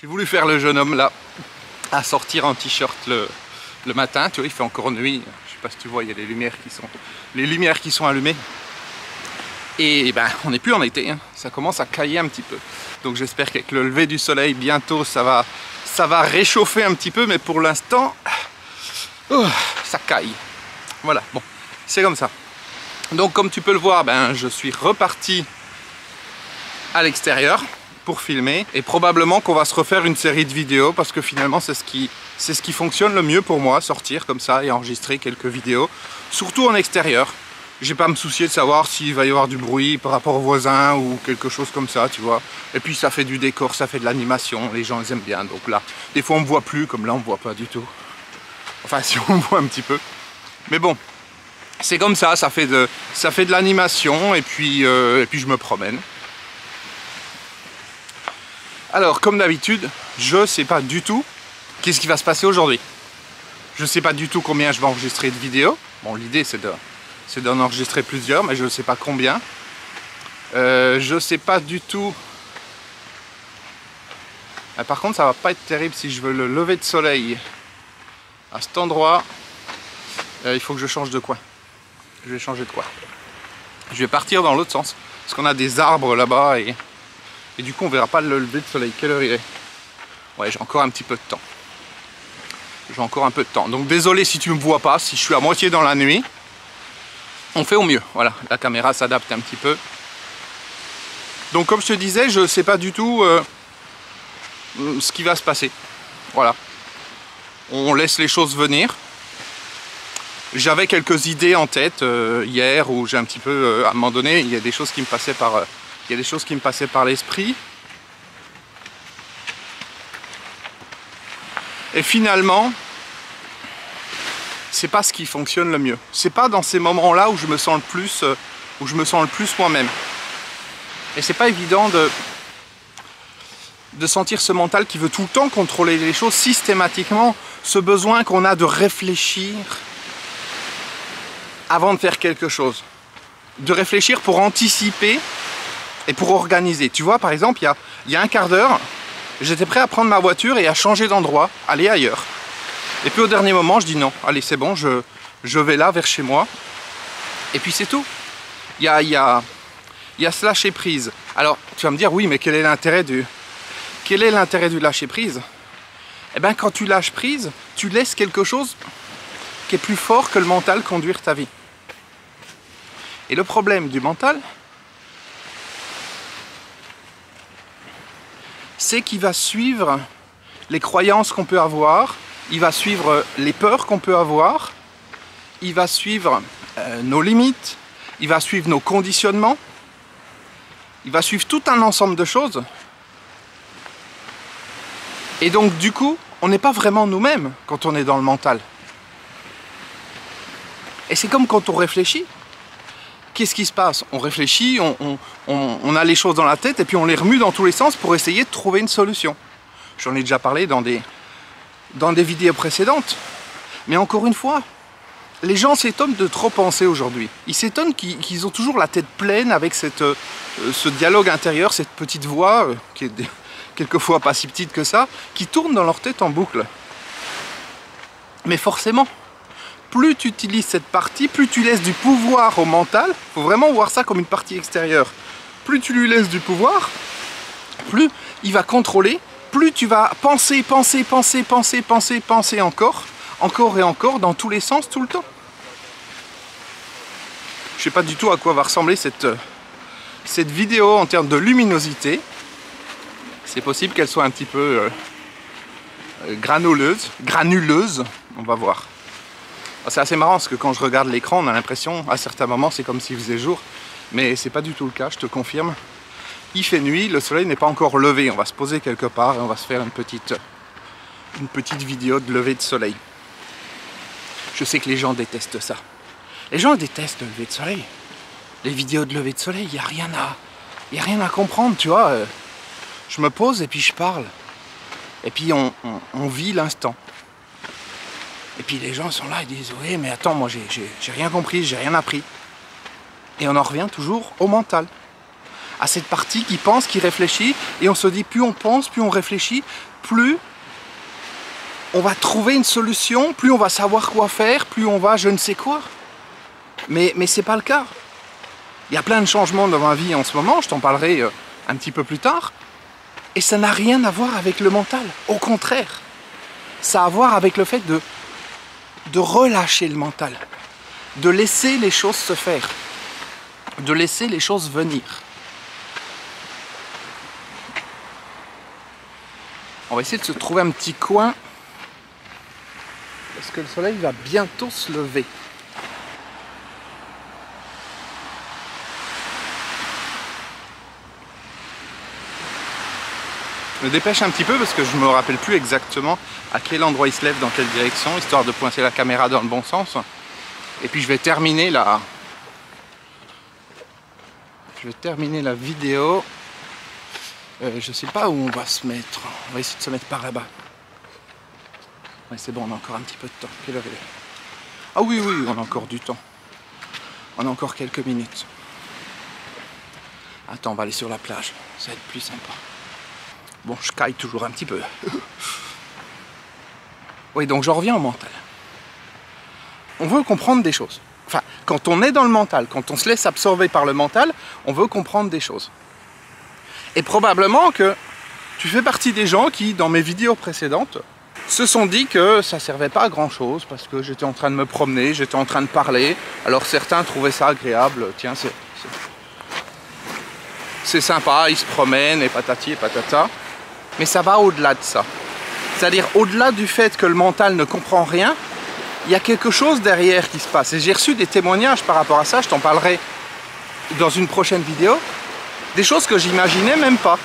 J'ai voulu faire le jeune homme là, à sortir en t-shirt le matin. Tu vois, il fait encore nuit. Je sais pas si tu vois, il y a les lumières qui sont allumées. Et ben, on n'est plus en été, hein. Ça commence à cailler un petit peu. Donc j'espère qu'avec le lever du soleil, bientôt, ça va réchauffer un petit peu. Mais pour l'instant, ça caille. Voilà, bon, c'est comme ça. Donc comme tu peux le voir, ben, je suis reparti à l'extérieur pour filmer. Et probablement qu'on va se refaire une série de vidéos parce que finalement, c'est ce qui fonctionne le mieux pour moi, sortir comme ça et enregistrer quelques vidéos. Surtout en extérieur. J'ai pas à me soucier de savoir s'il va y avoir du bruit par rapport aux voisins ou quelque chose comme ça, tu vois. Et puis ça fait du décor, ça fait de l'animation, les gens ils aiment bien. Donc là, des fois on me voit plus, comme là on me voit pas du tout. Enfin si on me voit un petit peu. Mais bon, c'est comme ça, ça fait de l'animation et puis je me promène. Alors comme d'habitude, je sais pas du tout qu'est-ce qui va se passer aujourd'hui. Je sais pas du tout combien je vais enregistrer de vidéos. Bon, l'idée c'est d'en enregistrer plusieurs, mais je ne sais pas combien. Je ne sais pas du tout. Par contre, ça va pas être terrible si je veux le lever de soleil à cet endroit. Il faut que je change de coin. Je vais changer de coin. Je vais partir dans l'autre sens, parce qu'on a des arbres là-bas et du coup, on verra pas le lever de soleil. Quelle heure il est? Ouais, j'ai encore un petit peu de temps. J'ai encore un peu de temps. Donc désolé si tu me vois pas, si je suis à moitié dans la nuit. On fait au mieux, voilà, la caméra s'adapte un petit peu. Donc comme je te disais, je ne sais pas du tout ce qui va se passer. Voilà. On laisse les choses venir. J'avais quelques idées en tête hier où j'ai un petit peu, à un moment donné, il y a des choses qui me passaient par l'esprit. Et finalement, c'est pas ce qui fonctionne le mieux. C'est pas dans ces moments-là où je me sens le plus moi-même. Et c'est pas évident de sentir ce mental qui veut tout le temps contrôler les choses systématiquement, ce besoin qu'on a de réfléchir avant de faire quelque chose. De réfléchir pour anticiper et pour organiser. Tu vois, par exemple, il y a un quart d'heure, j'étais prêt à prendre ma voiture et à changer d'endroit, aller ailleurs. Et puis au dernier moment, je dis non, allez c'est bon, je vais là, vers chez moi. Et puis c'est tout. Il y a ce lâcher prise. Alors, tu vas me dire, oui, mais quel est l'intérêt du lâcher prise? Eh bien, quand tu lâches prise, tu laisses quelque chose qui est plus fort que le mental conduire ta vie. Et le problème du mental, c'est qu'il va suivre les croyances qu'on peut avoir, il va suivre les peurs qu'on peut avoir, il va suivre nos limites, il va suivre nos conditionnements, il va suivre tout un ensemble de choses. Et donc du coup, on n'est pas vraiment nous-mêmes quand on est dans le mental. Et c'est comme quand on réfléchit. Qu'est-ce qui se passe? On réfléchit, on a les choses dans la tête et puis on les remue dans tous les sens pour essayer de trouver une solution. J'en ai déjà parlé dans des vidéos précédentes. Mais encore une fois, les gens s'étonnent de trop penser aujourd'hui. Ils s'étonnent qu'ils ont toujours la tête pleine avec ce dialogue intérieur, cette petite voix, qui est quelquefois pas si petite que ça, qui tourne dans leur tête en boucle. Mais forcément, plus tu utilises cette partie, plus tu laisses du pouvoir au mental. Il faut vraiment voir ça comme une partie extérieure. Plus tu lui laisses du pouvoir, plus il va contrôler, plus tu vas penser encore et encore, dans tous les sens, tout le temps. Je ne sais pas du tout à quoi va ressembler cette vidéo en termes de luminosité. C'est possible qu'elle soit un petit peu granuleuse, on va voir. C'est assez marrant parce que quand je regarde l'écran, on a l'impression, à certains moments, c'est comme s'il faisait jour. Mais c'est pas du tout le cas, je te confirme. Il fait nuit, le soleil n'est pas encore levé. On va se poser quelque part et on va se faire une petite vidéo de lever de soleil. Je sais que les gens détestent ça. Les gens détestent le lever de soleil. Les vidéos de lever de soleil, il n'y a rien à comprendre, tu vois. Je me pose et puis je parle. Et puis on vit l'instant. Et puis les gens sont là et disent oui mais attends, moi j'ai rien compris, j'ai rien appris. Et on en revient toujours au mental. à cette partie qui pense, qui réfléchit, et on se dit plus on pense, plus on réfléchit, plus on va trouver une solution, plus on va savoir quoi faire, plus on va je ne sais quoi. Mais c'est pas le cas. Il y a plein de changements dans ma vie en ce moment, je t'en parlerai un petit peu plus tard, et ça n'a rien à voir avec le mental, au contraire. Ça a à voir avec le fait de relâcher le mental, de laisser les choses se faire, de laisser les choses venir. On va essayer de se trouver un petit coin, parce que le soleil va bientôt se lever. Je me dépêche un petit peu parce que je me rappelle plus exactement à quel endroit il se lève, dans quelle direction, histoire de pointer la caméra dans le bon sens. Et puis je vais terminer la vidéo. Je sais pas où on va se mettre. On va essayer de se mettre par là-bas. Ouais, c'est bon, on a encore un petit peu de temps. Quelle heure il est? Ah oui, oui, on a encore du temps. On a encore quelques minutes. Attends, on va aller sur la plage. Ça va être plus sympa. Bon, je caille toujours un petit peu. Oui, donc je reviens au mental. On veut comprendre des choses. Enfin, quand on est dans le mental, quand on se laisse absorber par le mental, on veut comprendre des choses. Et probablement que tu fais partie des gens qui, dans mes vidéos précédentes, se sont dit que ça servait pas à grand chose parce que j'étais en train de me promener, j'étais en train de parler. Alors certains trouvaient ça agréable. Tiens, c'est sympa, ils se promènent et patati et patata. Mais ça va au-delà de ça. C'est-à-dire au-delà du fait que le mental ne comprend rien, il y a quelque chose derrière qui se passe. Et j'ai reçu des témoignages par rapport à ça, je t'en parlerai dans une prochaine vidéo. Des choses que j'imaginais même pas.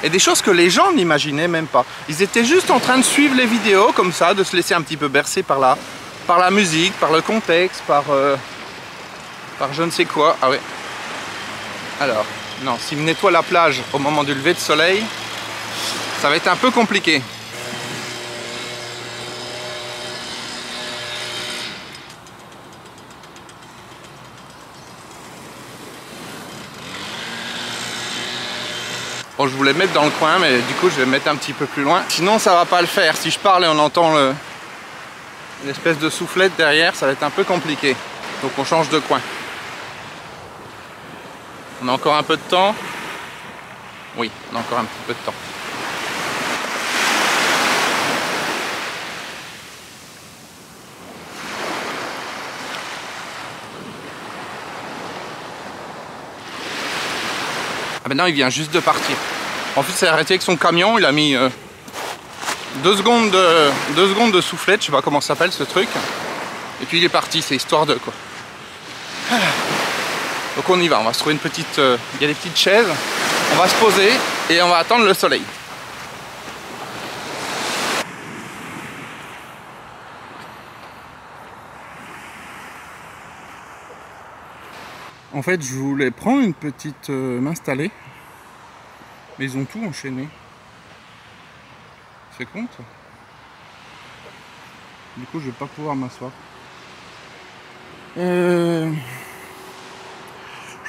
Et des choses que les gens n'imaginaient même pas. Ils étaient juste en train de suivre les vidéos comme ça, de se laisser un petit peu bercer par la musique, par le contexte, par je ne sais quoi. Ah ouais. Alors, non, s'il me nettoie la plage au moment du lever de soleil, ça va être un peu compliqué. Bon, je voulais mettre dans le coin, mais du coup je vais me mettre un petit peu plus loin. Sinon ça va pas le faire. Si je parle et on entend l'espèce de soufflette derrière, ça va être un peu compliqué. Donc on change de coin. On a encore un peu de temps. Oui, on a encore un petit peu de temps. Ah maintenant il vient juste de partir. En fait il s'est arrêté avec son camion, il a mis 2 secondes de soufflette, je sais pas comment ça s'appelle ce truc. Et puis il est parti, c'est histoire de quoi. Donc on y va, on va se trouver une petite... il y a des petites chaises, on va se poser et on va attendre le soleil. En fait, je voulais prendre une petite... m'installer. Mais ils ont tout enchaîné. C'est con ça. Du coup, je vais pas pouvoir m'asseoir. Je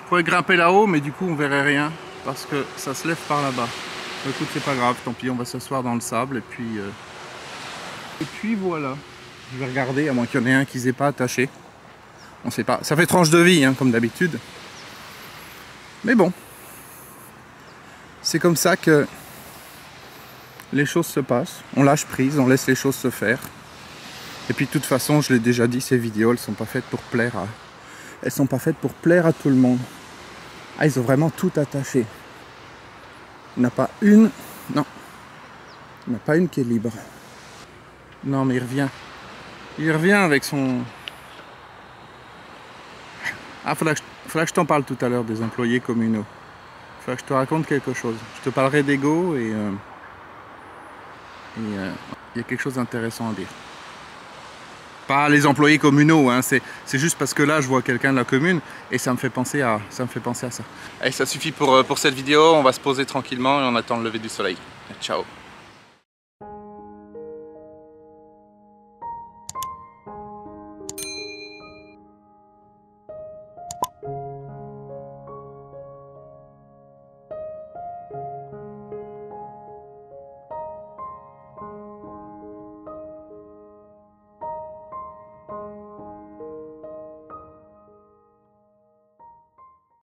pourrais grimper là-haut, mais du coup, on verrait rien. Parce que ça se lève par là-bas. Écoute, c'est pas grave, tant pis, on va s'asseoir dans le sable. Et puis voilà. Je vais regarder, à moins qu'il y en ait un qui ne s'est pas attaché. On sait pas. Ça fait tranche de vie, hein, comme d'habitude. Mais bon. C'est comme ça que les choses se passent. On lâche prise, on laisse les choses se faire. Et puis de toute façon, je l'ai déjà dit, ces vidéos, elles sont pas faites pour plaire à... Elles sont pas faites pour plaire à tout le monde. Ah, ils ont vraiment tout attaché. Il n'y en a pas une... Non. Il n'y en a pas une qui est libre. Non, mais il revient. Il revient avec son... Ah, faudra que je t'en parle tout à l'heure des employés communaux. Faudra que je te raconte quelque chose. Je te parlerai d'ego et il y a quelque chose d'intéressant à dire. Pas les employés communaux, hein, c'est juste parce que là je vois quelqu'un de la commune et ça me fait penser à ça. Allez, ça suffit pour cette vidéo, on va se poser tranquillement et on attend le lever du soleil. Ciao.